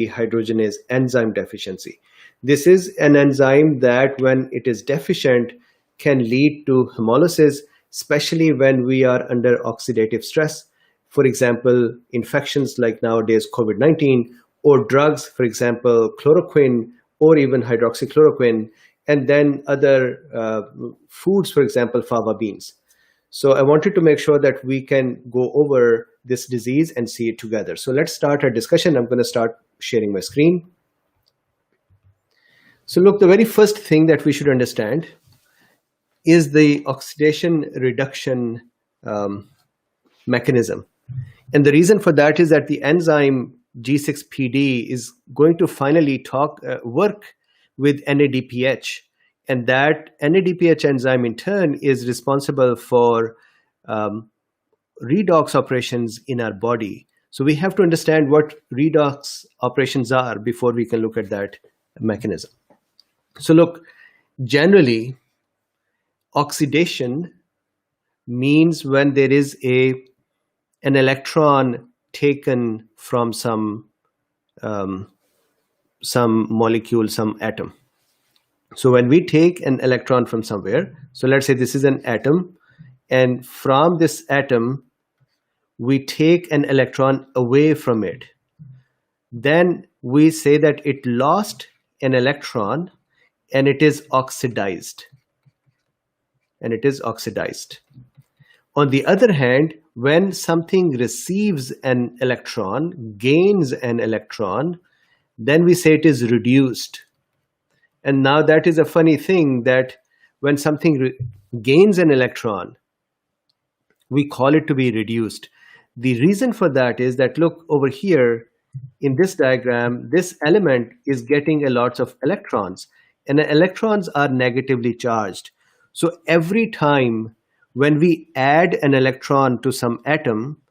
dehydrogenase enzyme deficiency. This is an enzyme that, when it is deficient, can lead to hemolysis, especially when we are under oxidative stress. For example, infections like nowadays COVID-19, or drugs, for example, chloroquine or even hydroxychloroquine, and then other foods, for example, fava beans. So I wanted to make sure that we can go over this disease and see it together. So let's start our discussion. I'm going to start sharing my screen. So look, the very first thing that we should understand is the oxidation reduction mechanism. And the reason for that is that the enzyme G6PD is going to finally work with NADPH. And that NADPH enzyme in turn is responsible for redox operations in our body. So we have to understand what redox operations are before we can look at that mechanism. So look, generally, oxidation means when there is an electron taken from some molecule, some atom. So when we take an electron from somewhere, so let's say this is an atom, and from this atom, we take an electron away from it. Then we say that it lost an electron and it is oxidized. And it is oxidized. On the other hand, when something receives an electron, gains an electron, then we say it is reduced. And now that is a funny thing, that when something gains an electron, we call it to be reduced. The reason for that is that, look over here in this diagram, this element is getting a lot of electrons, and the electrons are negatively charged. So every time when we add an electron to some atom,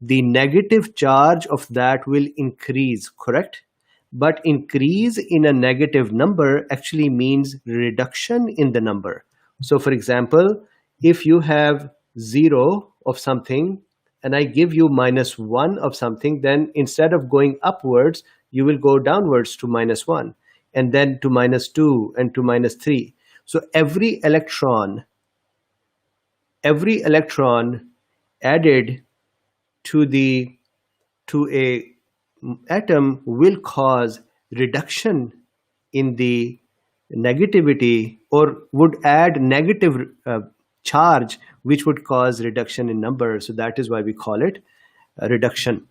the negative charge of that will increase, correct? But increase in a negative number actually means reduction in the number. So for example, if you have 0 of something and I give you -1 of something, then instead of going upwards, you will go downwards to -1 and then to -2 and to -3. So every electron added to a atom will cause reduction in the negativity, or would add negative charge, which would cause reduction in number. So that is why we call it a reduction.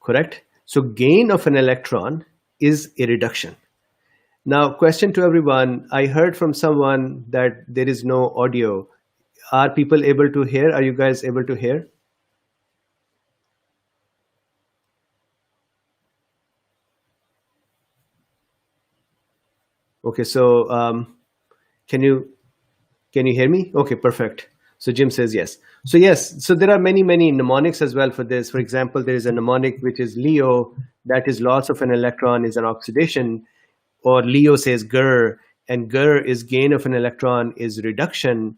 Correct? So gain of an electron is a reduction. Now, question to everyone. I heard from someone that there is no audio. Are people able to hear? Are you guys able to hear? Okay, so can you hear me? Okay, perfect. So Jim says yes. So yes, so there are many mnemonics as well for this. For example, there is a mnemonic which is Leo, that is loss of an electron is an oxidation, or Leo says GER, and GER is gain of an electron is reduction.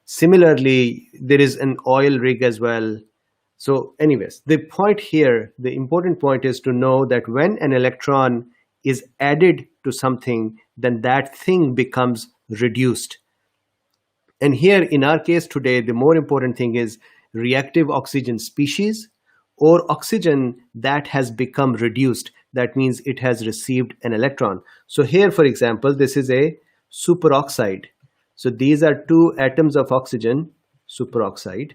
Similarly, there is an oil rig as well. So anyways, the point here, the important point is to know that when an electron is added to something, then that thing becomes reduced. And here in our case today, the more important thing is reactive oxygen species, or oxygen that has become reduced. That means it has received an electron. So here, for example, this is a superoxide. So these are 2 atoms of oxygen, superoxide.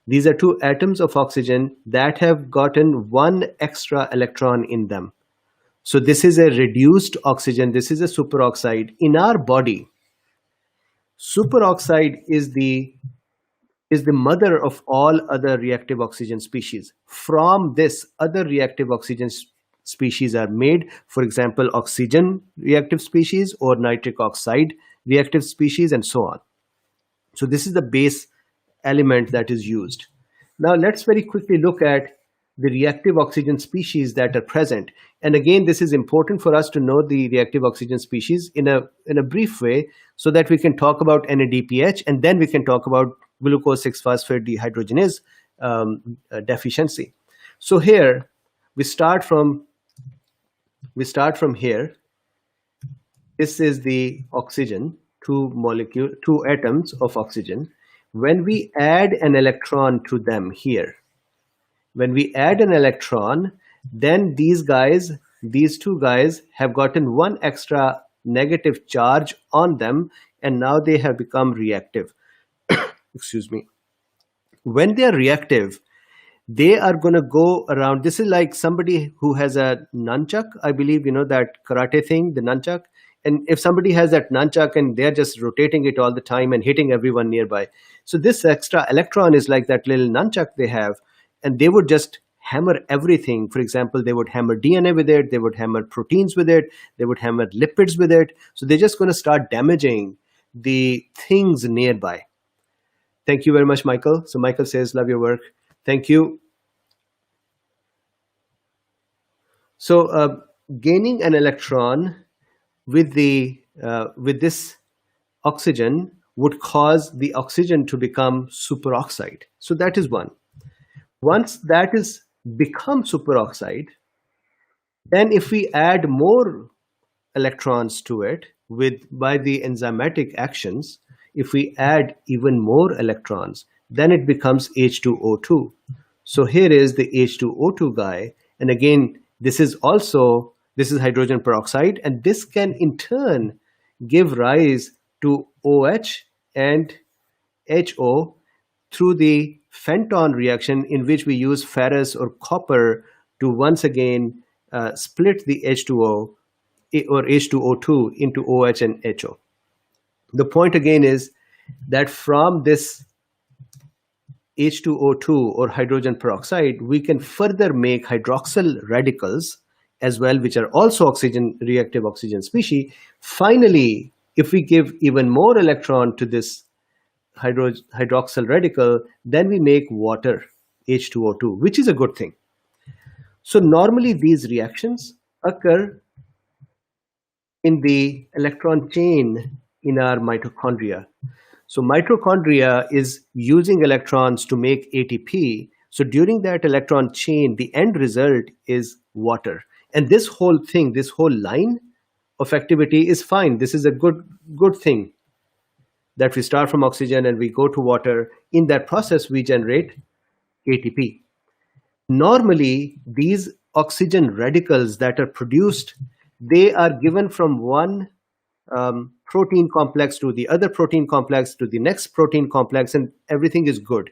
These are 2 atoms of oxygen that have gotten 1 extra electron in them. So this is a reduced oxygen. This is a superoxide. In our body, superoxide is the mother of all other reactive oxygen species. From this, other reactive oxygen species are made. For example, oxygen reactive species, or nitric oxide reactive species, and so on. So this is the base element that is used. Now let's very quickly look at the reactive oxygen species that are present. And again, this is important for us to know the reactive oxygen species in a brief way, so that we can talk about NADPH, and then we can talk about glucose 6-phosphate dehydrogenase deficiency. So here we start from here. This is the oxygen, two atoms of oxygen. When we add an electron to them here, when we add an electron, then these two guys have gotten one extra negative charge on them, and now they have become reactive. Excuse me. When they are reactive, they are going to go around. This is like somebody who has a nunchuck, I believe, that karate thing, the nunchuck. And if somebody has that nunchuck and they're just rotating it all the time and hitting everyone nearby. So this extra electron is like that little nunchuck they have, and they would just hammer everything. For example, they would hammer DNA with it, they would hammer proteins with it, they would hammer lipids with it. So they're just going to start damaging the things nearby. Thank you very much, Michael. So Michael says, love your work. Thank you. So gaining an electron with this oxygen would cause the oxygen to become superoxide. So that is one. Once that is become superoxide, then if we add more electrons to it by the enzymatic actions, if we add even more electrons, then it becomes H2O2. So here is the H2O2 guy. And again, this is hydrogen peroxide, and this can in turn give rise to OH and HO through the Fenton reaction, in which we use ferrous or copper to once again split the H2O or H2O2 into OH and HO. The point again is that from this H2O2 or hydrogen peroxide, we can further make hydroxyl radicals as well, which are also reactive oxygen species. Finally, if we give even more electron to this hydroxyl radical, then we make water, H2O2, which is a good thing. So normally these reactions occur in the electron chain in our mitochondria. So mitochondria is using electrons to make ATP. So during that electron chain, the end result is water. And this whole thing, this whole line of activity is fine. This is a good thing that we start from oxygen and we go to water. In that process, we generate ATP. Normally, these oxygen radicals that are produced, they are given from one protein complex to the other protein complex to the next protein complex, and everything is good.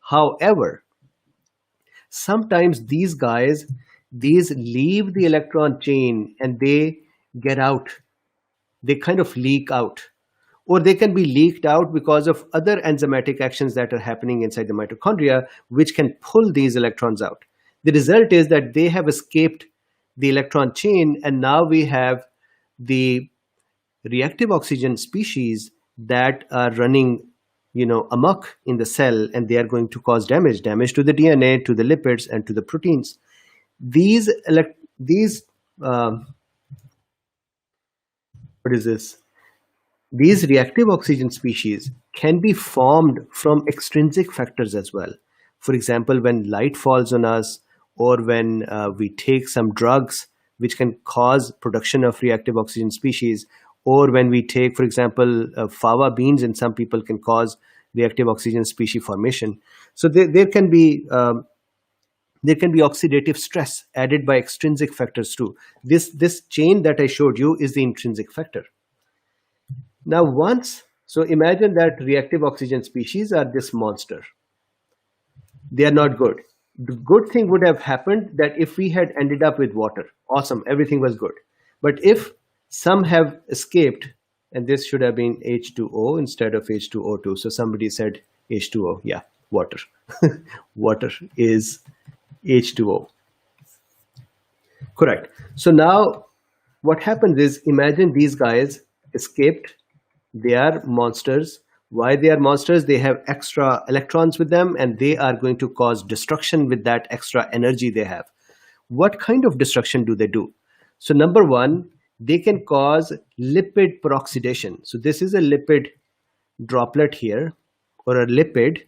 However, sometimes these leave the electron chain and they get out. They kind of leak out, or they can be leaked out because of other enzymatic actions that are happening inside the mitochondria, which can pull these electrons out. The result is that they have escaped the electron chain, and now we have the reactive oxygen species that are running, amok in the cell, and they are going to cause damage to the DNA, to the lipids, and to the proteins. These reactive oxygen species can be formed from extrinsic factors as well. For example, when light falls on us, or when we take some drugs which can cause production of reactive oxygen species, or when we take, for example, fava beans in some people can cause reactive oxygen species formation. So there can be oxidative stress added by extrinsic factors too. This chain that I showed you is the intrinsic factor. Now so imagine that reactive oxygen species are this monster. They are not good. The good thing would have happened that if we had ended up with water, awesome, everything was good. But if some have escaped, and this should have been H2O instead of H2O2. So somebody said H2O. Yeah, water. Water is H2O. Correct. So now what happens is, imagine these guys escaped. They are monsters. Why they are monsters? They have extra electrons with them, and they are going to cause destruction with that extra energy they have. What kind of destruction do they do? So number one, they can cause lipid peroxidation. So this is a lipid droplet here, or a lipid,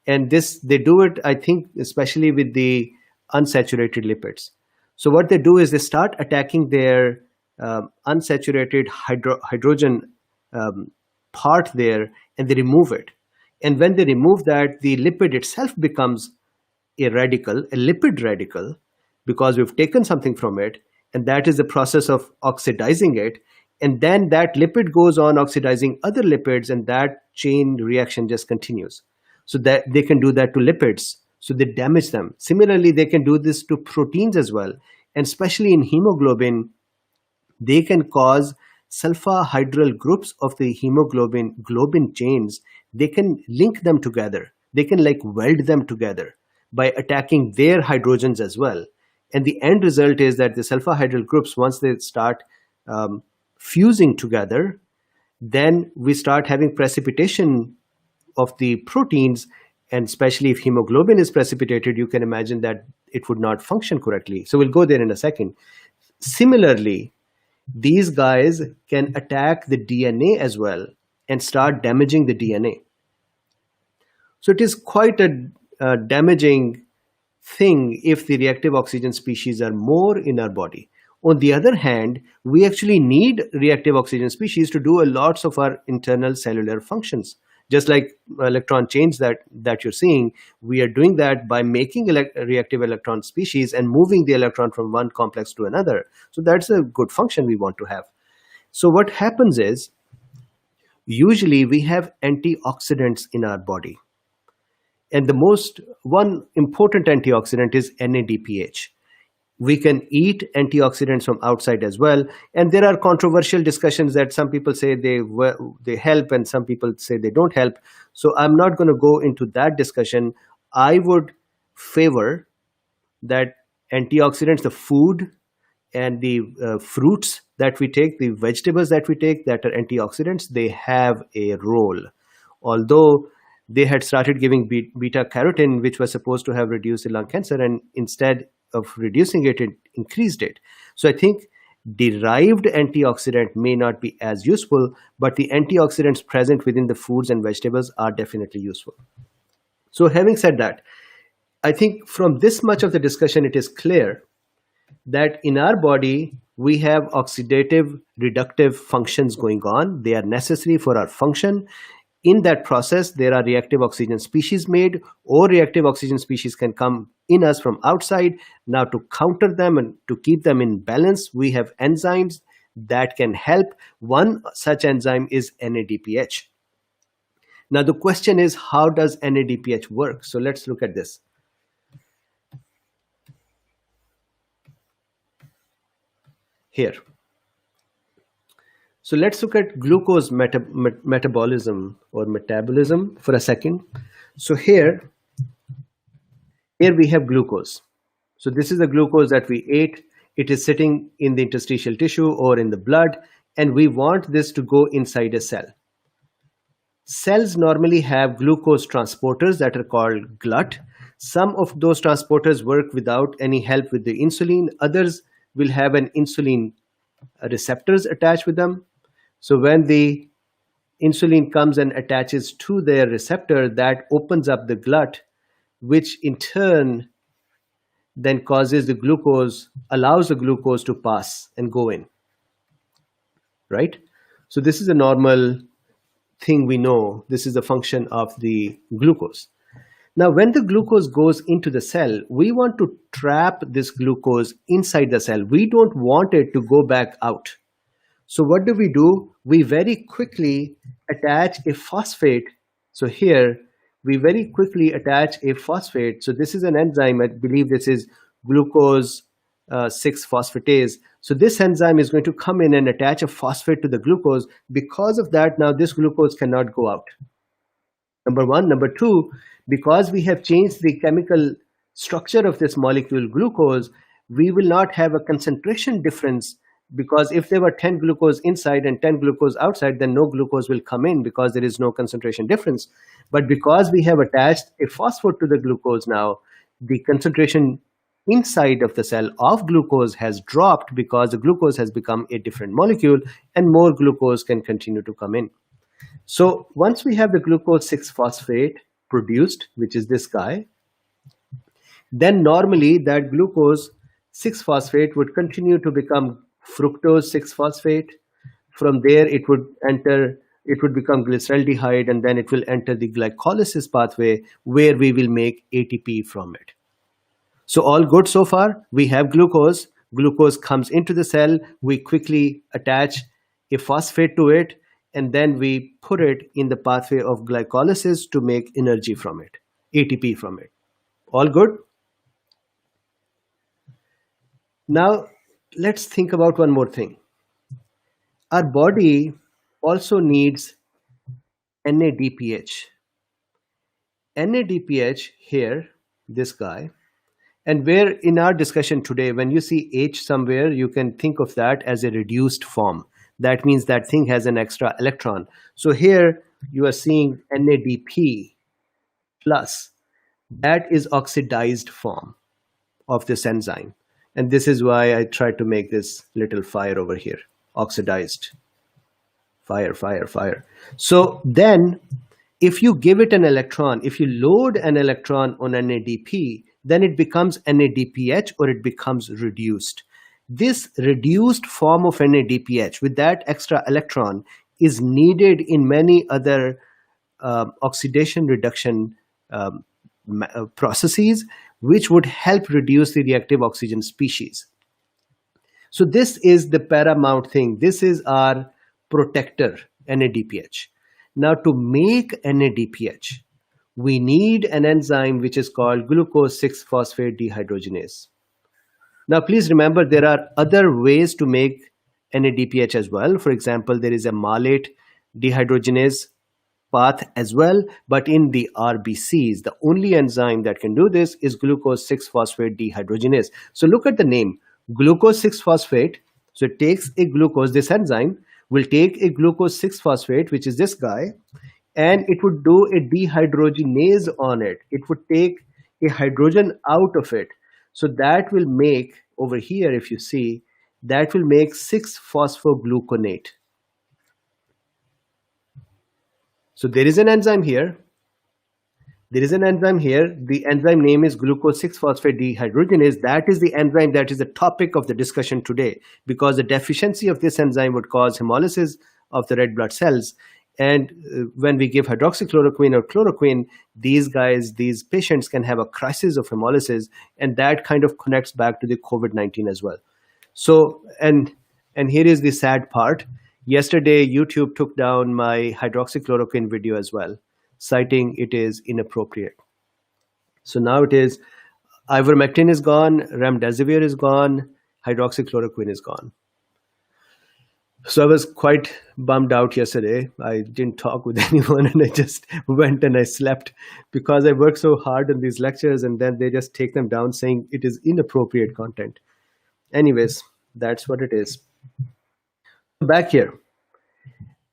And this, they do it, I think, especially with the unsaturated lipids. So what they do is they start attacking their unsaturated hydrogen part there, and they remove it. And when they remove that, the lipid itself becomes a radical, a lipid radical, because we've taken something from it, and that is the process of oxidizing it. And then that lipid goes on oxidizing other lipids, and that chain reaction just continues. So that they can do that to lipids, so they damage them. Similarly, they can do this to proteins as well, and especially in hemoglobin, they can cause sulfahydral groups of the hemoglobin globin chains. They can link them together. They can like weld them together by attacking their hydrogens as well. And the end result is that the sulfahydral groups, once they start fusing together, then we start having precipitation of the proteins. And especially if hemoglobin is precipitated, you can imagine that it would not function correctly. So we'll go there in a second. Similarly, these guys can attack the DNA as well and start damaging the DNA. So it is quite a damaging thing if the reactive oxygen species are more in our body. On the other hand, we actually need reactive oxygen species to do a lots of our internal cellular functions. Just like electron change that you're seeing, we are doing that by making reactive electron species and moving the electron from one complex to another. So that's a good function we want to have. So what happens is, usually we have antioxidants in our body. And the one important antioxidant is NADPH. We can eat antioxidants from outside as well. And there are controversial discussions that some people say they help and some people say they don't help. So I'm not going to go into that discussion. I would favor that antioxidants, the food and the fruits that we take, the vegetables that we take that are antioxidants, they have a role. Although they had started giving beta carotene, which was supposed to have reduced the lung cancer, and instead of reducing it, it increased it. So I think derived antioxidant may not be as useful, but the antioxidants present within the foods and vegetables are definitely useful. So having said that, I think from this much of the discussion, it is clear that in our body, we have oxidative reductive functions going on. They are necessary for our function. In that process, there are reactive oxygen species made, or reactive oxygen species can come in us from outside. Now, to counter them and to keep them in balance, we have enzymes that can help. One such enzyme is NADPH. Now, the question is, how does NADPH work? So let's look at this. Here. So let's look at glucose metabolism or metabolism for a second. So here we have glucose. So this is the glucose that we ate. It is sitting in the interstitial tissue or in the blood, and we want this to go inside a cell. Cells normally have glucose transporters that are called GLUT. Some of those transporters work without any help with the insulin. Others will have an insulin receptors attached with them. So when the insulin comes and attaches to their receptor, that opens up the GLUT, which in turn then causes the glucose, allows the glucose to pass and go in, right? So this is a normal thing we know. This is a function of the glucose. Now, when the glucose goes into the cell, we want to trap this glucose inside the cell. We don't want it to go back out. So what do? We very quickly attach a phosphate. So here, we very quickly attach a phosphate. So this is an enzyme. I believe this is glucose 6-phosphatase. So this enzyme is going to come in and attach a phosphate to the glucose. Because of that, now this glucose cannot go out. Number one. Number two, because we have changed the chemical structure of this molecule glucose, we will not have a concentration difference, because if there were 10 glucose inside and 10 glucose outside, then no glucose will come in because there is no concentration difference. But because we have attached a phosphate to the glucose now, the concentration inside of the cell of glucose has dropped because the glucose has become a different molecule and more glucose can continue to come in. So once we have the glucose 6-phosphate, produced, which is this guy, then normally that glucose 6-phosphate would continue to become fructose 6-phosphate. From there, it would become glyceraldehyde, and then it will enter the glycolysis pathway where we will make ATP from it. So all good so far. We have glucose. Glucose comes into the cell. We quickly attach a phosphate to it, and then we put it in the pathway of glycolysis to make energy from it, ATP from it. All good? Now, let's think about one more thing. Our body also needs NADPH. NADPH here, this guy, and where in our discussion today, when you see H somewhere, you can think of that as a reduced form. That means that thing has an extra electron. So here you are seeing NADP plus. That is oxidized form of this enzyme. And this is why I tried to make this little fire over here. Oxidized. Fire, fire, fire. So then if you give it an electron, if you load an electron on NADP, then it becomes NADPH or it becomes reduced. This reduced form of NADPH with that extra electron is needed in many other oxidation reduction processes, which would help reduce the reactive oxygen species. So this is the paramount thing. This is our protector, NADPH. Now to make NADPH, we need an enzyme which is called glucose 6-phosphate dehydrogenase. Now please remember there are other ways to make NADPH as well. For example, there is a malate dehydrogenase path as well, but in the RBCs, the only enzyme that can do this is glucose 6-phosphate dehydrogenase. So look at the name, glucose 6-phosphate. So it takes a glucose, this enzyme will take a glucose 6-phosphate, which is this guy, and it would do a dehydrogenase on it. It would take a hydrogen out of it. So that will make, over here if you see, that will make 6-phosphogluconate. So there is an enzyme here. There is an enzyme here. The enzyme name is glucose 6-phosphate dehydrogenase. That is the enzyme that is the topic of the discussion today, because the deficiency of this enzyme would cause hemolysis of the red blood cells. And when we give hydroxychloroquine or chloroquine, these patients can have a crisis of hemolysis, and that kind of connects back to the COVID-19 as well. So, and here is the sad part. Yesterday, YouTube took down my hydroxychloroquine video as well, citing it is inappropriate. So now it is, ivermectin is gone, remdesivir is gone, hydroxychloroquine is gone. So I was quite bummed out yesterday. I didn't talk with anyone, and I just went and I slept because I worked so hard on these lectures, and then they just take them down saying it is inappropriate content. Anyways, that's what it is. Back here.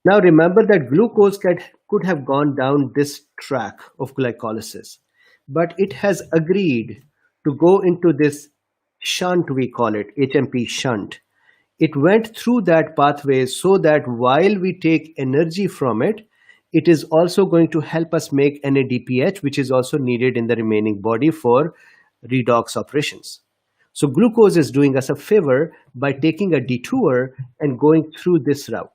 Now remember that glucose could have gone down this track of glycolysis, but it has agreed to go into this shunt, we call it HMP shunt. It went through that pathway so that while we take energy from it, it is also going to help us make NADPH, which is also needed in the remaining body for redox operations. So glucose is doing us a favor by taking a detour and going through this route.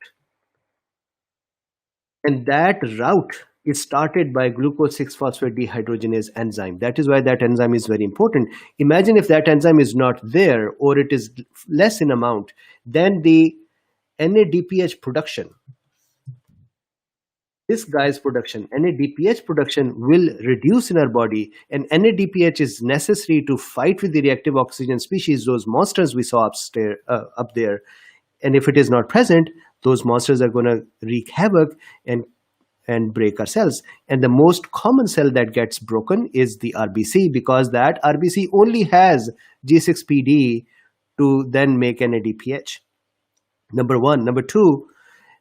And that route is started by glucose 6-phosphate dehydrogenase enzyme. That is why that enzyme is very important. Imagine if that enzyme is not there, or it is less in amount, then the NADPH production, this guy's production, NADPH production will reduce in our body, and NADPH is necessary to fight with the reactive oxygen species, those monsters we saw up there. And if it is not present, those monsters are going to wreak havoc and break our cells. And the most common cell that gets broken is the RBC, because that RBC only has G6PD to then make NADPH. Number one. Number two,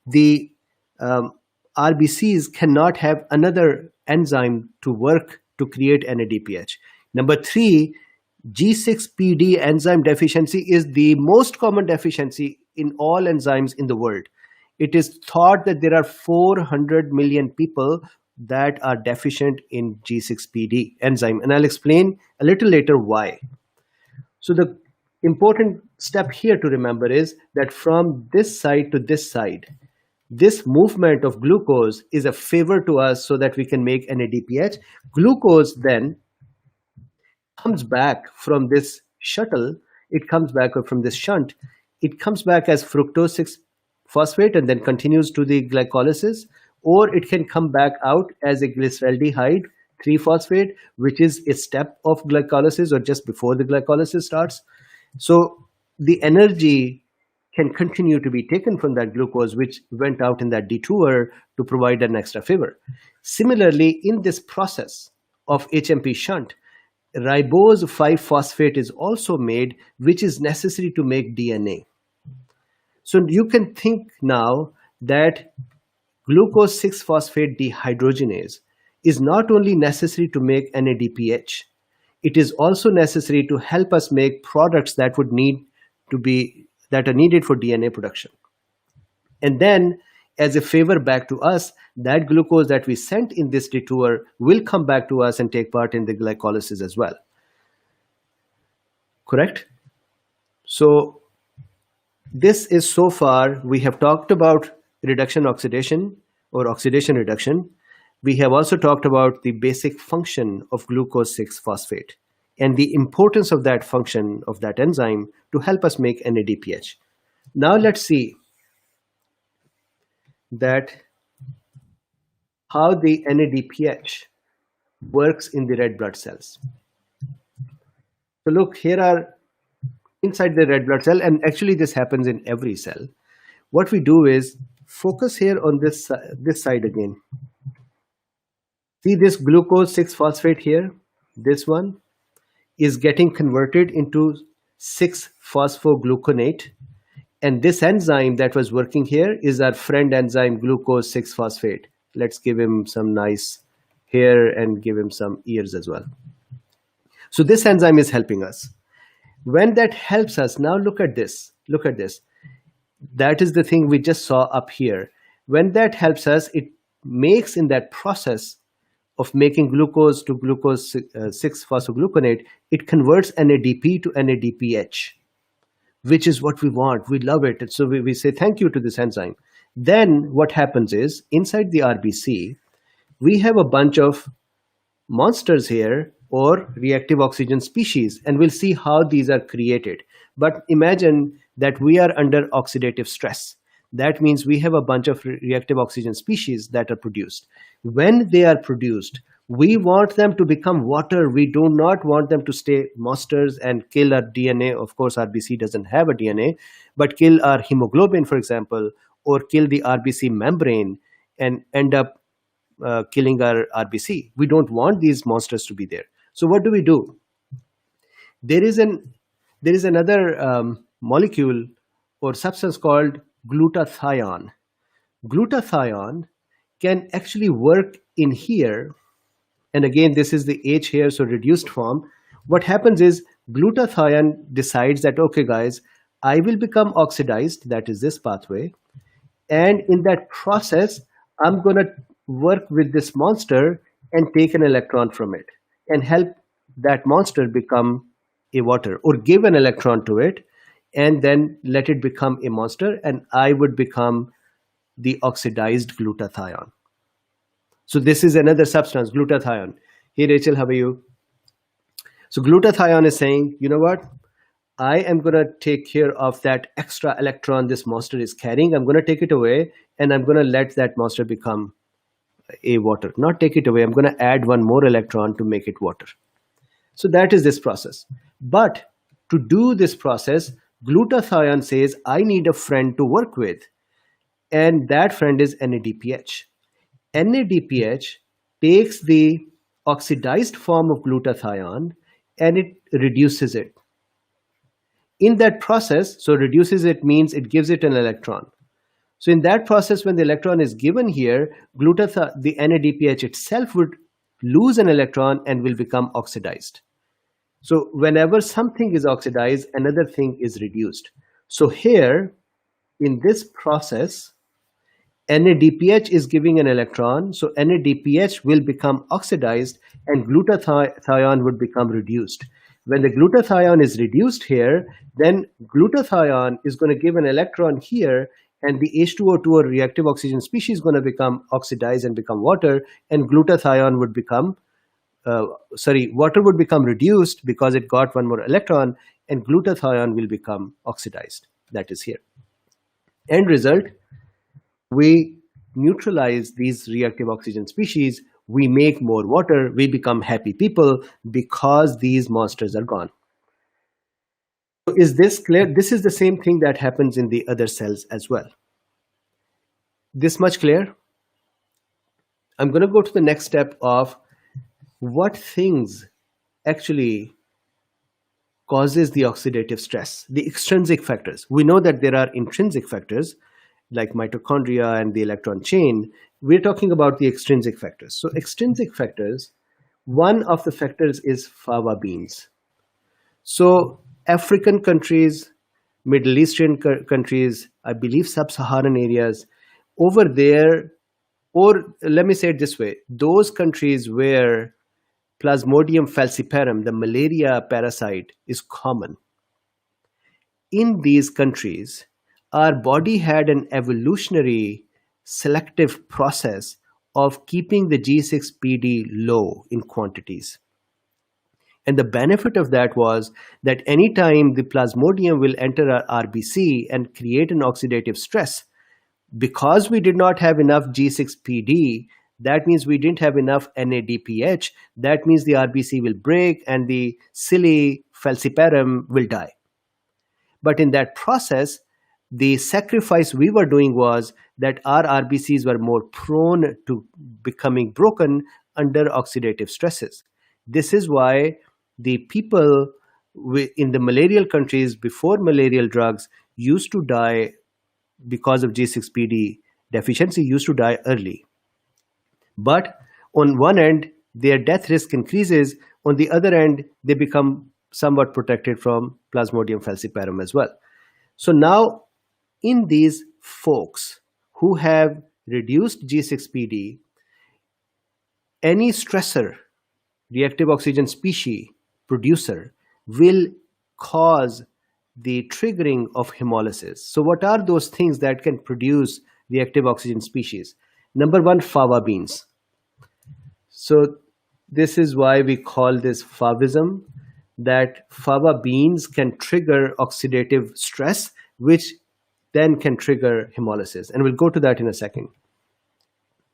the RBCs cannot have another enzyme to work to create NADPH. Number three, G6PD enzyme deficiency is the most common deficiency in all enzymes in the world. It is thought that there are 400 million people that are deficient in G6PD enzyme. And I'll explain a little later why. So the important step here to remember is that from this side to this side, this movement of glucose is a favor to us so that we can make NADPH. Glucose then comes back from this shuttle, it comes back from this shunt, it comes back as fructose 6 phosphate and then continues to the glycolysis, or it can come back out as a glyceraldehyde 3 phosphate, which is a step of glycolysis or just before the glycolysis starts. So the energy can continue to be taken from that glucose, which went out in that detour to provide an extra favor. Similarly, in this process of HMP shunt, ribose 5-phosphate is also made, which is necessary to make DNA. So you can think now that glucose 6-phosphate dehydrogenase is not only necessary to make NADPH, it is also necessary to help us make products that would need to be that are needed for DNA production. And then, as a favor back to us, that glucose that we sent in this detour will come back to us and take part in the glycolysis as well. Correct? So this is so far, we have talked about reduction oxidation or oxidation reduction. We have also talked about the basic function of glucose 6-phosphate and the importance of that function of that enzyme to help us make NADPH. Now let's see that how the NADPH works in the red blood cells. So look, here are inside the red blood cell, and actually this happens in every cell. What we do is focus here on this side again. See this glucose 6-phosphate here, this one is getting converted into 6-phosphogluconate. And this enzyme that was working here is our friend enzyme glucose 6-phosphate. Let's give him some nice hair and give him some ears as well. So this enzyme is helping us. When that helps us, now look at this. Look at this. That is the thing we just saw up here. When that helps us, it makes in that process of making glucose to glucose 6-phosphogluconate, it converts NADP to NADPH, which is what we want. We love it. And so we say thank you to this enzyme. Then what happens is inside the RBC, we have a bunch of monsters here or reactive oxygen species, and we'll see how these are created. But imagine that we are under oxidative stress. That means we have a bunch of reactive oxygen species that are produced. When they are produced, we want them to become water. We do not want them to stay monsters and kill our DNA. Of course, RBC doesn't have a DNA, but kill our hemoglobin, for example, or kill the RBC membrane and end up killing our RBC. We don't want these monsters to be there. So what do? There is another molecule or substance called glutathione. Glutathione can actually work in here. And again, this is the H here, so reduced form. What happens is glutathione decides that, okay, guys, I will become oxidized. That is this pathway. And in that process, I'm going to work with this monster and take an electron from it and help that monster become a water, or give an electron to it and then let it become a monster, and I would become the oxidized glutathione. So this is another substance, glutathione. Hey Rachel, how are you? So glutathione is saying, you know what? I am going to take care of that extra electron this monster is carrying. I'm going to take it away and I'm going to let that monster become a water. Not take it away. I'm going to add one more electron to make it water. So that is this process. But to do this process, glutathione says, I need a friend to work with. And that friend is NADPH. NADPH takes the oxidized form of glutathione and it reduces it. In that process, so reduces it means it gives it an electron. So in that process, when the electron is given here, the NADPH itself would lose an electron and will become oxidized. So whenever something is oxidized, another thing is reduced. So here, in this process, NADPH is giving an electron, so NADPH will become oxidized and glutathione would become reduced. When the glutathione is reduced here, then glutathione is going to give an electron here, and the H2O2 or reactive oxygen species is going to become oxidized and become water, and glutathione would become, water would become reduced because it got one more electron, and glutathione will become oxidized. That is here. End result, we neutralize these reactive oxygen species, we make more water, we become happy people because these monsters are gone. So is this clear? This is the same thing that happens in the other cells as well. This much clear? I'm going to go to the next step of what things actually causes the oxidative stress, the extrinsic factors. We know that there are intrinsic factors like mitochondria and the electron chain. We're talking about the extrinsic factors. So extrinsic factors, one of the factors is fava beans. So African countries, Middle Eastern countries, I believe sub-Saharan areas, over there, or let me say it this way, those countries where Plasmodium falciparum, the malaria parasite, is common. In these countries, our body had an evolutionary selective process of keeping the G6PD low in quantities. And the benefit of that was that anytime the Plasmodium will enter our RBC and create an oxidative stress, because we did not have enough G6PD, that means we didn't have enough NADPH. That means the RBC will break and the silly falciparum will die. But in that process, the sacrifice we were doing was that our RBCs were more prone to becoming broken under oxidative stresses. This is why the people in the malarial countries before malarial drugs used to die because of G6PD deficiency, used to die early. But on one end, their death risk increases. On the other end, they become somewhat protected from Plasmodium falciparum as well. So now, in these folks who have reduced G6PD, any stressor, reactive oxygen species producer, will cause the triggering of hemolysis. So what are those things that can produce reactive oxygen species? Number one, fava beans. So this is why we call this favism, that fava beans can trigger oxidative stress, which then can trigger hemolysis. And we'll go to that in a second.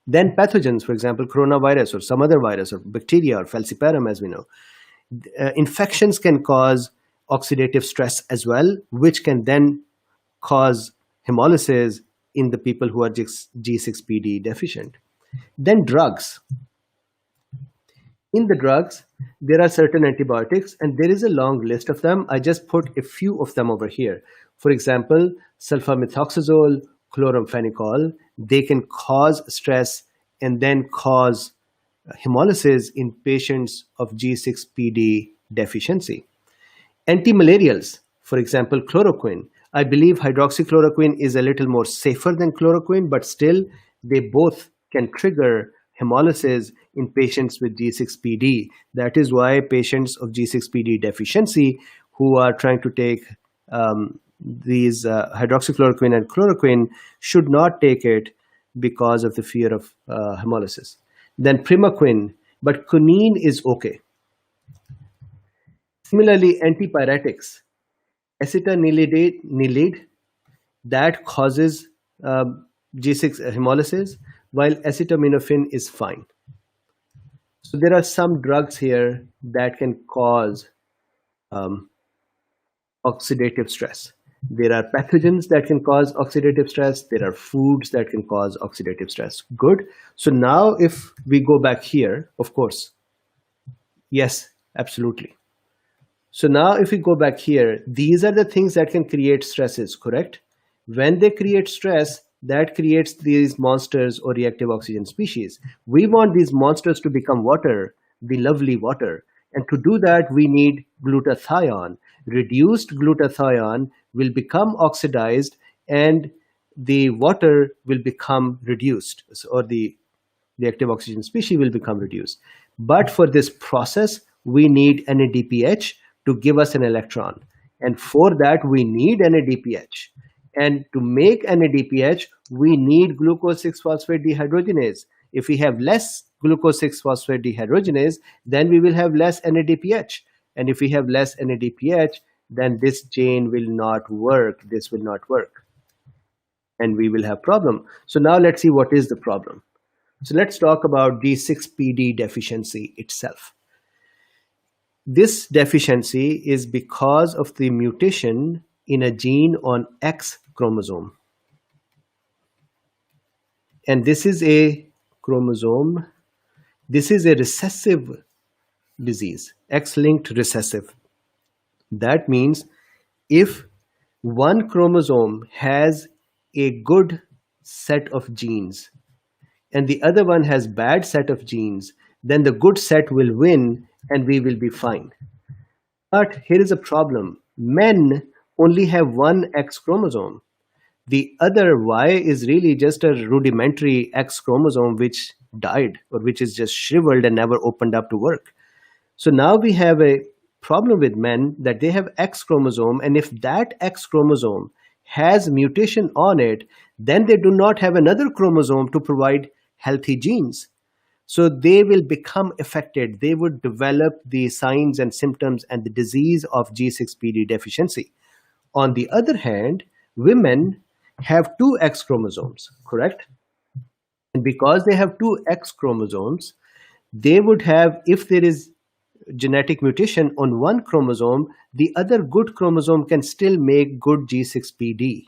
Then pathogens, for example, coronavirus or some other virus or bacteria or falciparum, as we know. Infections can cause oxidative stress as well, which can then cause hemolysis in the people who are G6PD deficient. Then drugs. In the drugs, there are certain antibiotics, and there is a long list of them. I just put a few of them over here. For example, sulfamethoxazole, chloramphenicol, they can cause stress and then cause hemolysis in patients of G6PD deficiency. Antimalarials, for example, chloroquine. I believe hydroxychloroquine is a little more safer than chloroquine, but still they both can trigger hemolysis in patients with G6PD. That is why patients of G6PD deficiency who are trying to take these hydroxychloroquine and chloroquine should not take it because of the fear of hemolysis. Then primaquine, but quinine is okay. Similarly, antipyretics, acetanilide, that causes G6 hemolysis, while acetaminophen is fine. So there are some drugs here that can cause oxidative stress. There are pathogens that can cause oxidative stress. There are foods that can cause oxidative stress. Good. So now if we go back here, of course, yes, absolutely. So now if we go back here, these are the things that can create stresses, correct? When they create stress, that creates these monsters or reactive oxygen species. We want these monsters to become water, the lovely water. And to do that, we need glutathione. Reduced glutathione will become oxidized and the water will become reduced, or the reactive oxygen species will become reduced. But for this process, we need NADPH to give us an electron. And for that, we need NADPH. And to make NADPH, we need glucose 6-phosphate dehydrogenase. If we have less glucose 6-phosphate dehydrogenase, then we will have less NADPH. And if we have less NADPH, then this chain will not work. This will not work. And we will have problem. So now let's see what is the problem. So let's talk about G6PD deficiency itself. This deficiency is because of the mutation in a gene on X chromosome. And this is a chromosome. This is a recessive disease, X-linked recessive. That means if one chromosome has a good set of genes and the other one has bad set of genes, then the good set will win and we will be fine. But here is a problem. Men only have one X chromosome. The other Y is really just a rudimentary X chromosome which died, or which is just shriveled and never opened up to work. So now we have a problem with men that they have X chromosome, and if that X chromosome has mutation on it, then they do not have another chromosome to provide healthy genes. So they will become affected. They would develop the signs and symptoms and the disease of G6PD deficiency. On the other hand, women have two X chromosomes, correct? And because they have two X chromosomes, they would have, if there is genetic mutation on one chromosome, the other good chromosome can still make good G6PD.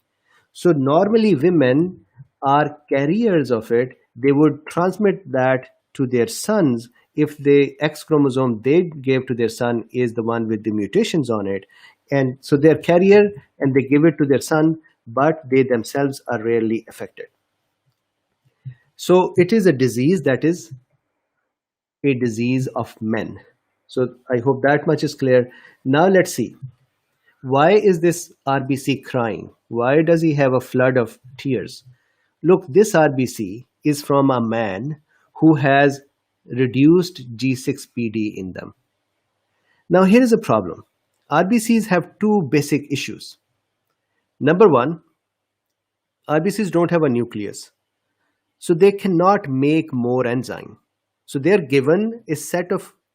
So normally women are carriers of it. They would transmit that to their sons if the X chromosome they gave to their son is the one with the mutations on it. And so they're carrier and they give it to their son, but they themselves are rarely affected. So it is a disease that is a disease of men. So I hope that much is clear. Now let's see. Why is this RBC crying? Why does he have a flood of tears? Look, this RBC is from a man who has reduced G6PD in them. Now here is a problem. RBCs have two basic issues. Number one, RBCs don't have a nucleus, so they cannot make more enzyme. So they're given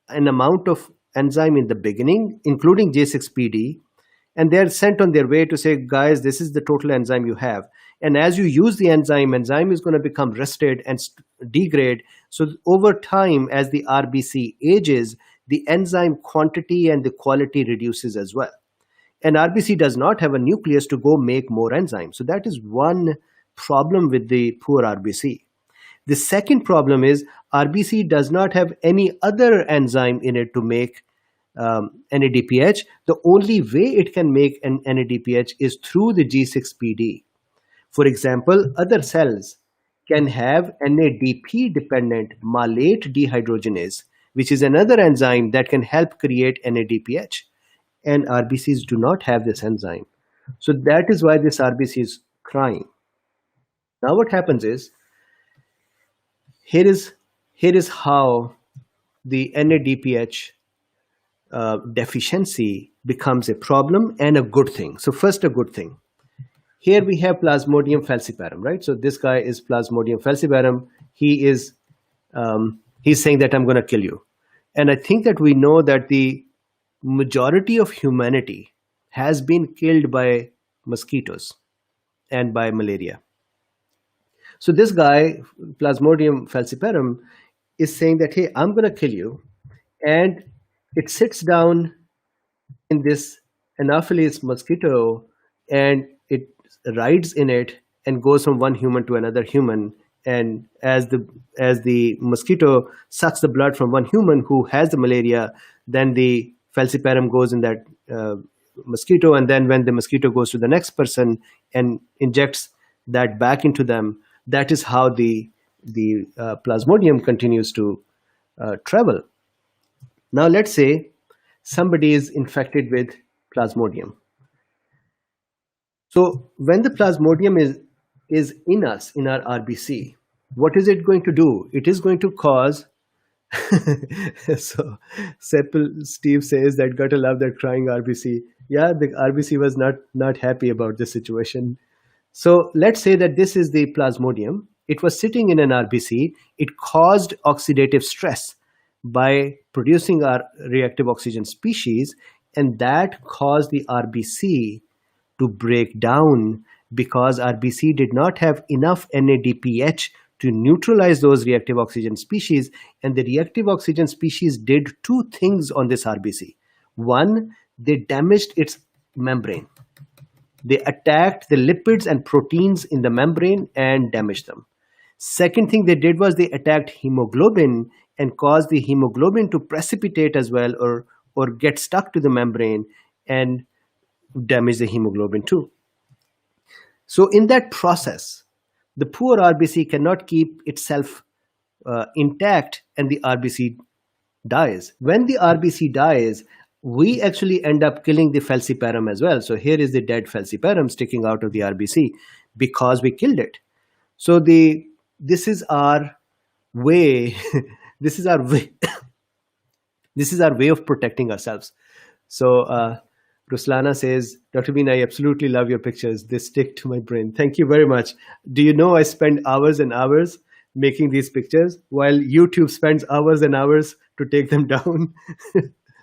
an amount of enzyme in the beginning, including J6PD, and they're sent on their way to say, guys, this is the total enzyme you have. And as you use the enzyme is going to become rusted and degrade. So over time, as the RBC ages, the enzyme quantity and the quality reduces as well. And RBC does not have a nucleus to go make more enzyme. So that is one problem with the poor RBC. The second problem is RBC does not have any other enzyme in it to make NADPH. The only way it can make an NADPH is through the G6PD. For example, other cells can have NADP-dependent malate dehydrogenase, which is another enzyme that can help create NADPH. And RBCs do not have this enzyme. So that is why this RBC is crying. Now what happens is, here is how the NADPH deficiency becomes a problem and a good thing. So first, a good thing. Here we have Plasmodium falciparum, right? So this guy is Plasmodium falciparum. He's saying that I'm going to kill you. And I think that we know that the majority of humanity has been killed by mosquitoes and by malaria. So this guy, Plasmodium falciparum, is saying that, hey, I'm going to kill you. And it sits down in this Anopheles mosquito and it rides in it and goes from one human to another human. And as the mosquito sucks the blood from one human who has the malaria, then the falciparum goes in that mosquito. And then when the mosquito goes to the next person and injects that back into them, that is how the Plasmodium continues to travel. Now let's say somebody is infected with Plasmodium. So when the Plasmodium is is in us, in our RBC, what is it going to do? It is going to cause so Steve says that gotta love that crying RBC. Yeah, the RBC was not happy about the situation. So let's say that this is the plasmodium. It was sitting in an RBC. It caused oxidative stress by producing our reactive oxygen species, and that caused the RBC to break down because RBC did not have enough NADPH to neutralize those reactive oxygen species. And the reactive oxygen species did two things on this RBC. One, they damaged its membrane. They attacked the lipids and proteins in the membrane and damaged them. Second thing they did was they attacked hemoglobin and caused the hemoglobin to precipitate as well, or get stuck to the membrane and damage the hemoglobin too. So in that process, the poor RBC cannot keep itself intact, and the RBC dies. When the RBC dies, we actually end up killing the falciparum as well. So here is the dead falciparum sticking out of the RBC because we killed it. So this is our way. This is our way. This is our way of protecting ourselves. So Ruslana says, Dr. Bean, I absolutely love your pictures. They stick to my brain. Thank you very much. Do you know I spend hours and hours making these pictures while YouTube spends hours and hours to take them down?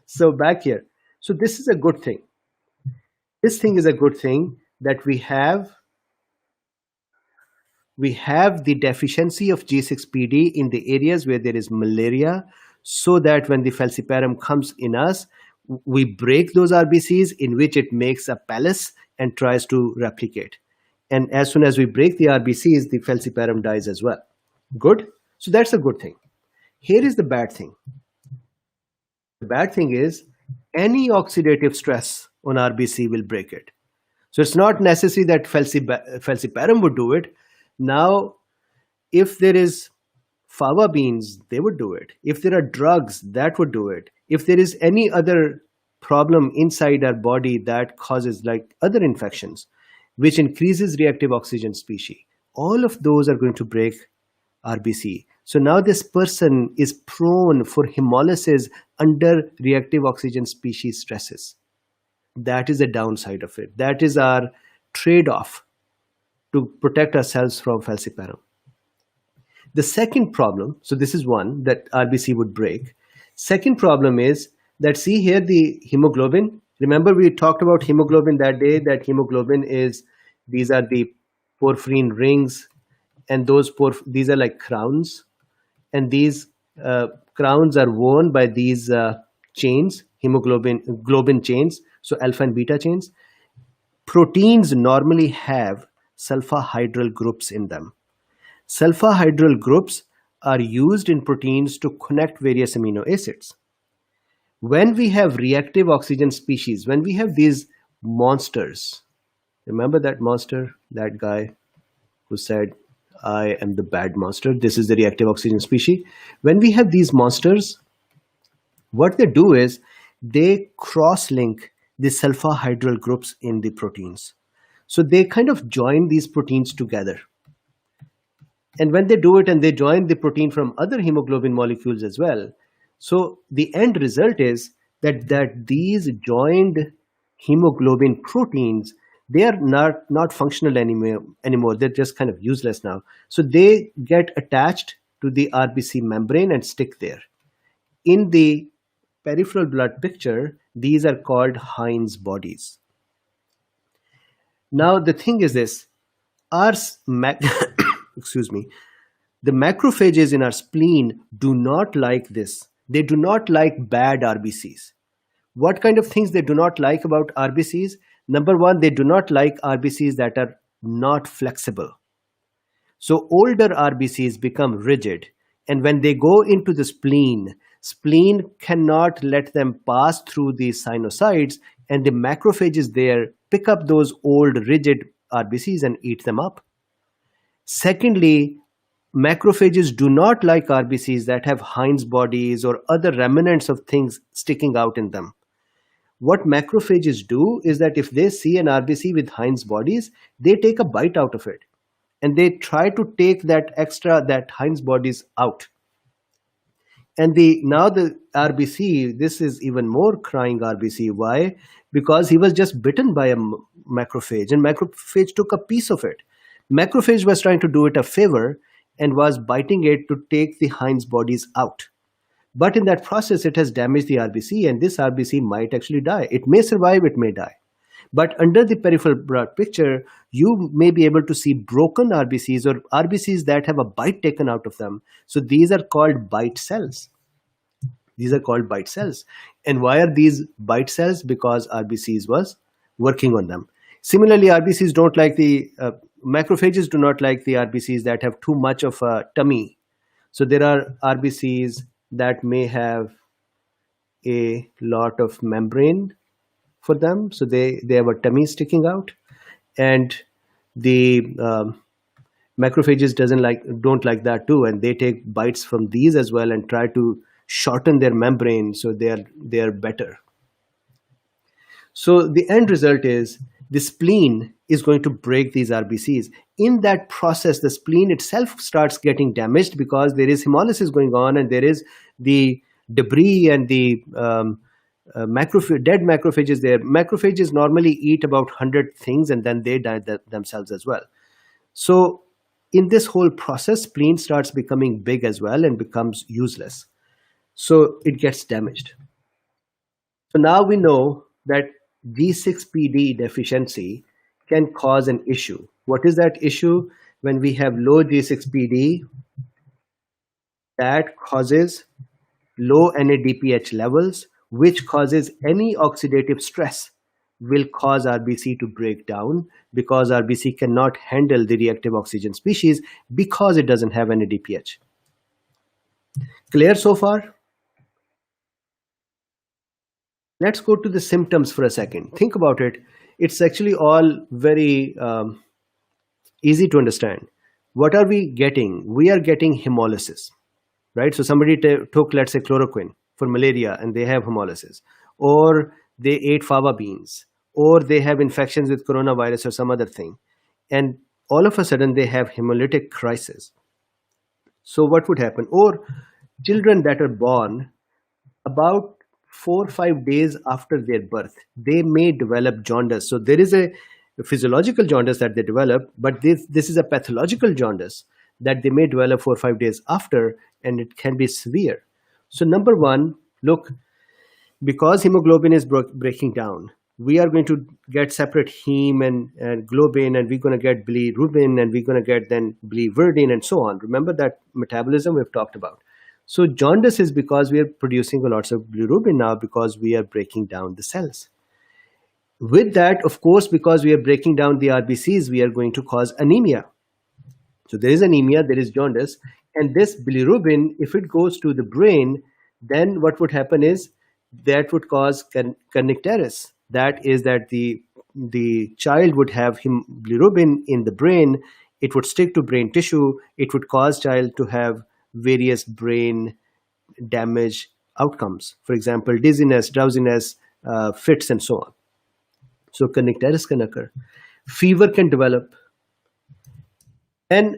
So back here. So this is a good thing. This thing is a good thing that we have the deficiency of G6PD in the areas where there is malaria, so that when the falciparum comes in us, we break those RBCs, in which it makes a palace and tries to replicate. And as soon as we break the RBCs, the falciparum dies as well. Good? So that's a good thing. Here is the bad thing. The bad thing is any oxidative stress on RBC will break it. So it's not necessary that falciparum would do it. Now, if there is fava beans, they would do it. If there are drugs, that would do it. If there is any other problem inside our body that causes like other infections, which increases reactive oxygen species, all of those are going to break RBC. So now this person is prone for hemolysis under reactive oxygen species stresses. That is the downside of it. That is our trade-off to protect ourselves from falciparum. The second problem, so this is one that RBC would break. Second problem is that, see here the hemoglobin. Remember we talked about hemoglobin that day, that hemoglobin is, these are the porphyrin rings, and these are like crowns. And these crowns are worn by these chains, globin chains, so alpha and beta chains. Proteins normally have sulfahydral groups in them. Sulfahydral groups are used in proteins to connect various amino acids. When we have reactive oxygen species, when we have these monsters, remember that monster, that guy who said, I am the bad monster. This is the reactive oxygen species. When we have these monsters, what they do is they cross-link the sulfahydral groups in the proteins. So they kind of join these proteins together. And when they do it and they join the protein from other hemoglobin molecules as well, so the end result is that these joined hemoglobin proteins, they are not functional anymore. They're just kind of useless now. So they get attached to the RBC membrane and stick there. In the peripheral blood picture, these are called Heinz bodies. Now the thing is this, excuse me, the macrophages in our spleen do not like this. They do not like bad RBCs. What kind of things they do not like about RBCs? Number one, they do not like RBCs that are not flexible. So older RBCs become rigid, and when they go into the spleen cannot let them pass through the sinusoids, and the macrophages there pick up those old rigid RBCs and eat them up. Secondly, macrophages do not like RBCs that have Heinz bodies or other remnants of things sticking out in them. What macrophages do is that if they see an RBC with Heinz bodies, they take a bite out of it. and they try to take that Heinz bodies out. And the RBC, this is even more crying RBC. Why? Because he was just bitten by a macrophage, and macrophage took a piece of it. Macrophage was trying to do it a favor and was biting it to take the Heinz bodies out. But in that process, it has damaged the RBC, and this RBC might actually die. It may survive, it may die. But under the peripheral blood picture, you may be able to see broken RBCs or RBCs that have a bite taken out of them. So these are called bite cells. These are called bite cells. And why are these bite cells? Because RBCs was working on them. Similarly, RBCs don't like macrophages do not like the RBCs that have too much of a tummy. So there are RBCs that may have a lot of membrane for them, so they have a tummy sticking out, and the macrophages don't like that too, and they take bites from these as well and try to shorten their membrane so they are better. So the end result is the spleen is going to break these RBCs. In that process, the spleen itself starts getting damaged because there is hemolysis going on, and there is the debris and the dead macrophages there. Macrophages normally eat about 100 things and then they die themselves as well. So in this whole process, spleen starts becoming big as well and becomes useless. So it gets damaged. So now we know that G6PD deficiency can cause an issue. What is that issue? When we have low G6PD, that causes low NADPH levels, which causes any oxidative stress will cause RBC to break down, because RBC cannot handle the reactive oxygen species because it doesn't have NADPH. Clear so far? Let's go to the symptoms for a second. Think about it. It's actually all very easy to understand. What are we getting? We are getting hemolysis, right? So somebody took, let's say, chloroquine for malaria and they have hemolysis, or they ate fava beans, or they have infections with coronavirus or some other thing, and all of a sudden they have hemolytic crisis. So what would happen? Or children that are born about 4 or 5 days after their birth, they may develop jaundice. So there is a physiological jaundice that they develop, but this is a pathological jaundice that they may develop 4 or 5 days after, and it can be severe. So number one, look, because hemoglobin is breaking down, we are going to get separate heme and globin, and we're going to get bilirubin, and we're going to get then biliverdin and so on. Remember that metabolism we've talked about. So jaundice is because we are producing a lot of bilirubin now because we are breaking down the cells. With that, of course, because we are breaking down the RBCs, we are going to cause anemia. So there is anemia, there is jaundice, and this bilirubin, if it goes to the brain, then what would happen is that would cause kernicterus. That is that the child would have bilirubin in the brain. It would stick to brain tissue. It would cause child to have various brain damage outcomes. For example, dizziness, drowsiness, fits, and so on. So kernicterus can occur. Fever can develop. And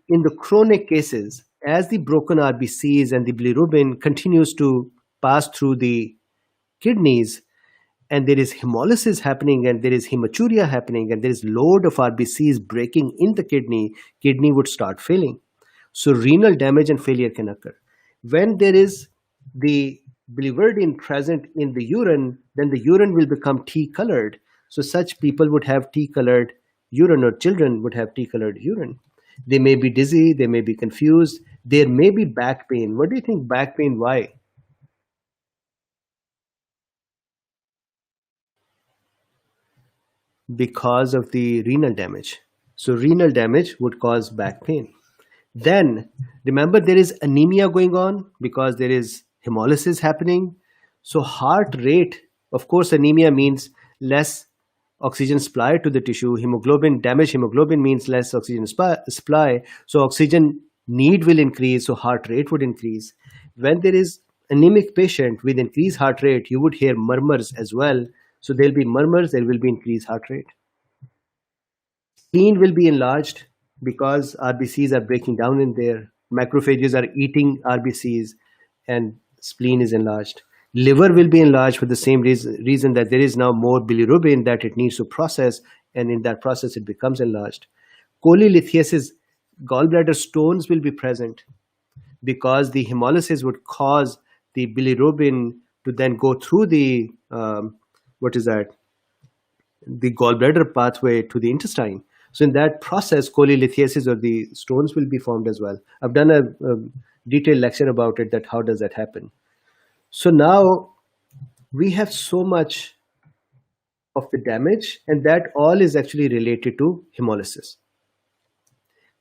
in the chronic cases, as the broken RBCs and the bilirubin continues to pass through the kidneys, and there is hemolysis happening, and there is hematuria happening, and there is load of RBCs breaking in the kidney would start failing. So renal damage and failure can occur. When there is the biliverdin present in the urine, then the urine will become tea-colored. So such people would have tea-colored urine, or children would have tea-colored urine. They may be dizzy, they may be confused, there may be back pain. What do you think back pain? Why? Because of the renal damage. So renal damage would cause back pain. Then remember, there is anemia going on because there is hemolysis happening. So heart rate, of course, anemia means less oxygen supply to the tissue. Damaged hemoglobin means less oxygen supply. So oxygen need will increase, so heart rate would increase. When there is anemic patient with increased heart rate, you would hear murmurs as well. So there'll be murmurs, there will be increased heart rate. Spleen will be enlarged because RBCs are breaking down in there. Macrophages are eating RBCs and spleen is enlarged. Liver will be enlarged for the same reason that there is now more bilirubin that it needs to process, and in that process it becomes enlarged. Cholelithiasis, gallbladder stones will be present because the hemolysis would cause the bilirubin to then go through the the gallbladder pathway to the intestine. So in that process, cholelithiasis or the stones will be formed as well. I've done a detailed lecture about it, that how does that happen. So now we have so much of the damage, and that all is actually related to hemolysis.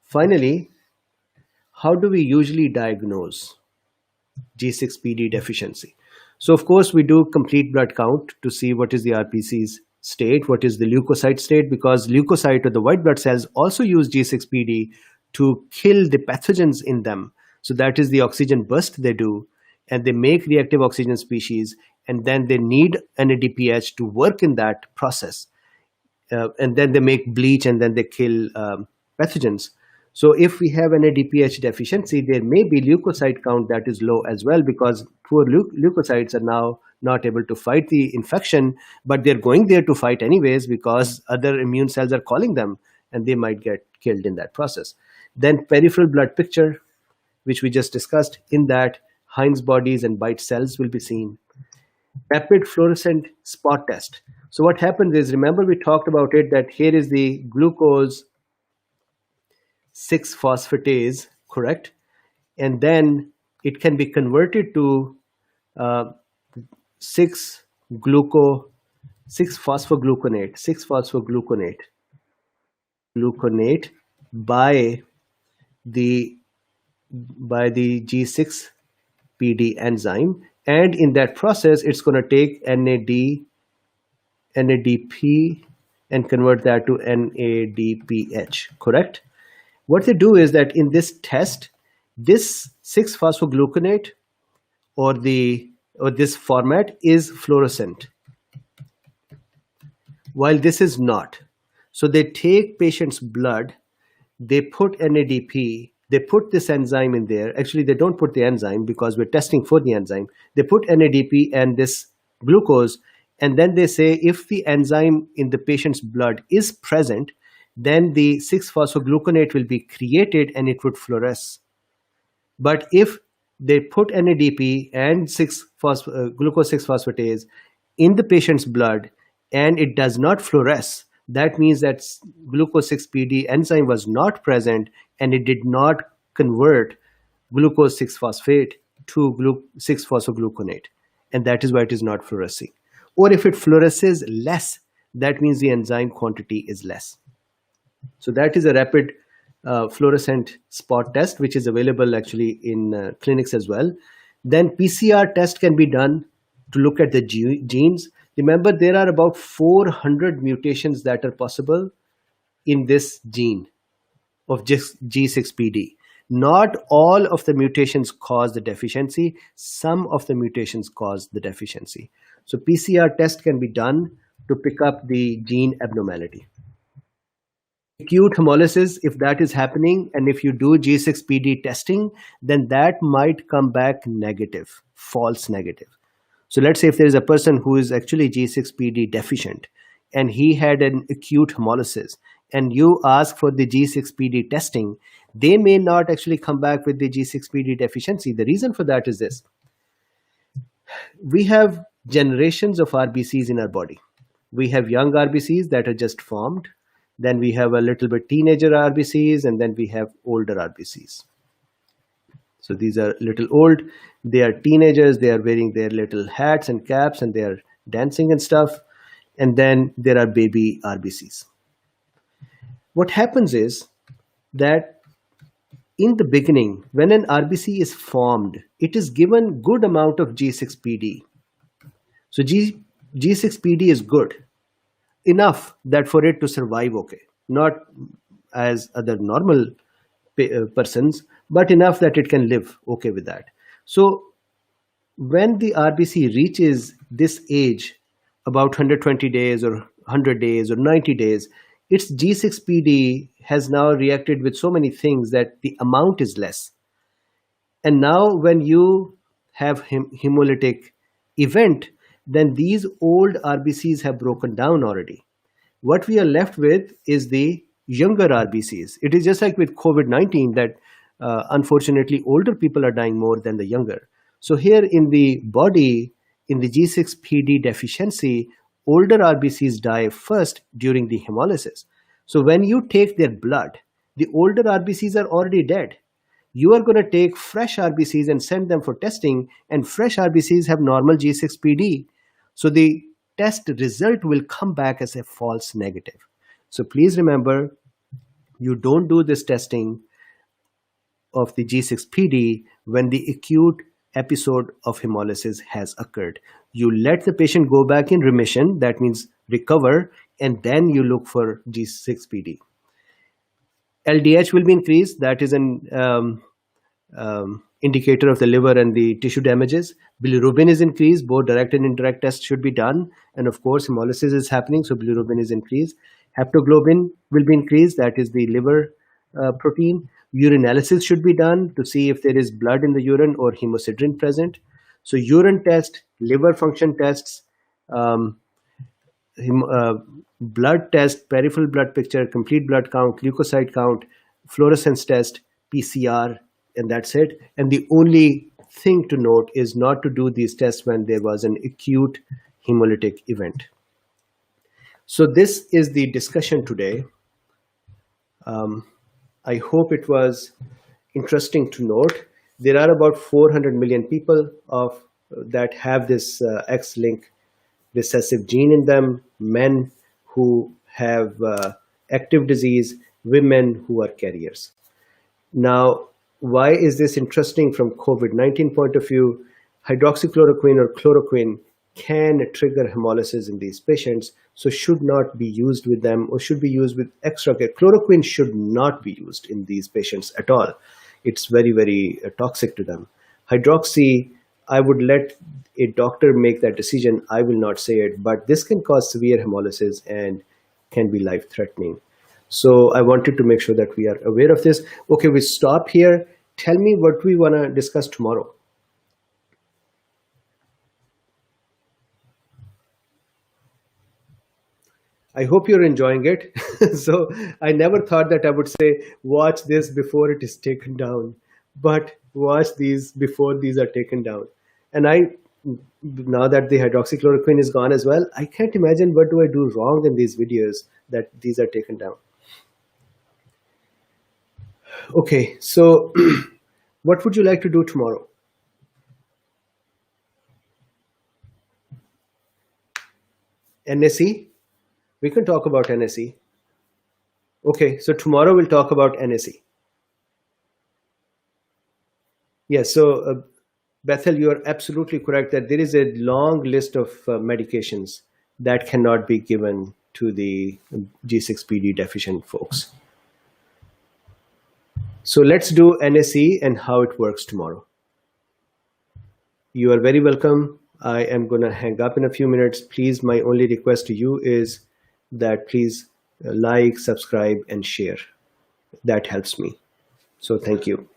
Finally, how do we usually diagnose G6PD deficiency? So of course we do complete blood count to see what is the RBC's state, what is the leukocyte state, because leukocyte or the white blood cells also use G6PD to kill the pathogens in them. So that is the oxygen burst they do, and they make reactive oxygen species, and then they need NADPH to work in that process. And then they make bleach, and then they kill pathogens. So if we have NADPH deficiency, there may be leukocyte count that is low as well, because poor leukocytes are now not able to fight the infection, but they're going there to fight anyways because other immune cells are calling them, and they might get killed in that process. Then peripheral blood picture, which we just discussed, in that Heinz bodies and white cells will be seen. Rapid fluorescent spot test. So what happens is, remember we talked about it, that here is the glucose 6-phosphatase, correct? And then it can be converted to 6-phosphogluconate by the G6PD enzyme, and in that process it's going to take NADP and convert that to NADPH, correct? What they do is that in this test, this 6-phosphogluconate or this format is fluorescent, while this is not. So they take patient's blood, they put NADP, they put this enzyme in there. Actually, they don't put the enzyme because we're testing for the enzyme. They put NADP and this glucose, and then they say if the enzyme in the patient's blood is present, then the 6-phosphogluconate will be created and it would fluoresce. But if they put NADP and glucose 6-phosphatase in the patient's blood and it does not fluoresce, that means that glucose 6PD enzyme was not present and it did not convert glucose 6-phosphate to 6-phosphogluconate. And that is why it is not fluorescing. Or if it fluoresces less, that means the enzyme quantity is less. So that is a rapid fluorescent spot test, which is available actually in clinics as well. Then PCR test can be done to look at the genes. Remember, there are about 400 mutations that are possible in this gene of G6PD. Not all of the mutations cause the deficiency. Some of the mutations cause the deficiency. So PCR test can be done to pick up the gene abnormality. Acute hemolysis, if that is happening, and if you do G6PD testing, then that might come back negative, false negative. So let's say if there is a person who is actually G6PD deficient and he had an acute hemolysis, and you ask for the G6PD testing, they may not actually come back with the G6PD deficiency. The reason for that is this. We have generations of RBCs in our body. We have young RBCs that are just formed. Then we have a little bit teenager RBCs, and then we have older RBCs. So these are little old, they are teenagers, they are wearing their little hats and caps and they are dancing and stuff. And then there are baby RBCs. What happens is that in the beginning, when an RBC is formed, it is given good amount of G6PD. So G6PD is good, enough that for it to survive okay, not as other normal persons, but enough that it can live okay with that. So when the RBC reaches this age, about 120 days or 100 days or 90 days, its G6PD has now reacted with so many things that the amount is less. And now when you have hemolytic event, then these old RBCs have broken down already. What we are left with is the younger RBCs. It is just like with COVID-19 that unfortunately older people are dying more than the younger. So here in the body, in the G6PD deficiency, older RBCs die first during the hemolysis. So when you take their blood, the older RBCs are already dead. You are going to take fresh RBCs and send them for testing, and fresh RBCs have normal G6PD. So the test result will come back as a false negative. So please remember, you don't do this testing of the G6PD when the acute episode of hemolysis has occurred. You let the patient go back in remission, that means recover, and then you look for G6PD. LDH will be increased, that is an indicator of the liver and the tissue damages. Bilirubin is increased, both direct and indirect tests should be done. And of course, hemolysis is happening, so bilirubin is increased. Haptoglobin will be increased, that is the liver protein. Urinalysis should be done to see if there is blood in the urine or hemosiderin present. So urine test, liver function tests, blood test, peripheral blood picture, complete blood count, leukocyte count, fluorescence test, PCR, and that's it. And the only thing to note is not to do these tests when there was an acute hemolytic event. So this is the discussion today. I hope it was interesting to note. There are about 400 million people that have this X-linked recessive gene in them, men who have active disease, women who are carriers. Now, why is this interesting from COVID-19 point of view? Hydroxychloroquine or chloroquine can trigger hemolysis in these patients, so should not be used with them or should be used with extra care. Chloroquine should not be used in these patients at all. It's very, very toxic to them. Hydroxy, I would let a doctor make that decision. I will not say it, but this can cause severe hemolysis and can be life-threatening. So I wanted to make sure that we are aware of this. Okay, we stop here. Tell me what we want to discuss tomorrow. I hope you're enjoying it. So I never thought that I would say, watch this before it is taken down, but watch these before these are taken down. And now that the hydroxychloroquine is gone as well, I can't imagine what do I do wrong in these videos that these are taken down. Okay, so what would you like to do tomorrow? NSE? We can talk about NSE. Okay, so tomorrow we'll talk about NSE. Yes, so Bethel, you are absolutely correct that there is a long list of medications that cannot be given to the G6PD deficient folks. So let's do NSE and how it works tomorrow. You are very welcome. I am going to hang up in a few minutes. Please, my only request to you is that please like, subscribe, and share. That helps me. So thank you.